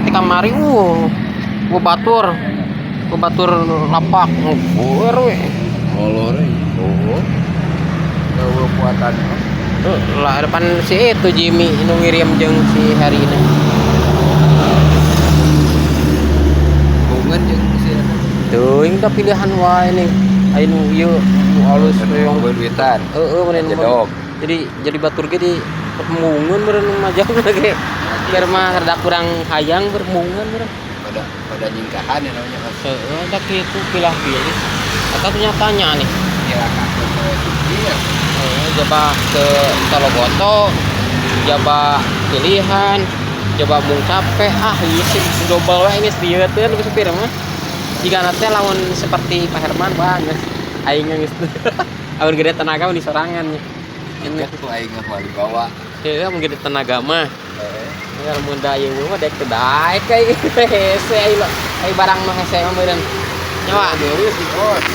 ti kamari batur lapak ngeueur we. Molor oh. Gawe buatan. Lah depan si itu Jimmy nu ngirim jeung si Herina. Bungan jeung si Teuing da pilihan wae nih. Anu ieu nu alus yang duitan. Meureun Jedog. Jadi batur ge di permungun meureun majang ge. Keur mah rada kurang hayang bermungun meureun. Pada nyingkahan ya namanya kan. Da kitu pilih-pilih. Eta nyatanya nih. Ya kan. Iya. Coba ke Talogoto, coba pilihan, coba mung capek ieu sih double wae geus dieuteun ku supir mah. Jika nanti lawan seperti Pak Herman banget aing geus amun gede tenaga di sorangan nya. Ini tuh aing mah dibawa. Heeh mun gede tenaga mah. Heeh. Mun da ieu mah dek daek kayak hese ai barang mah hese mah meureun. Nyawa Deui si bos.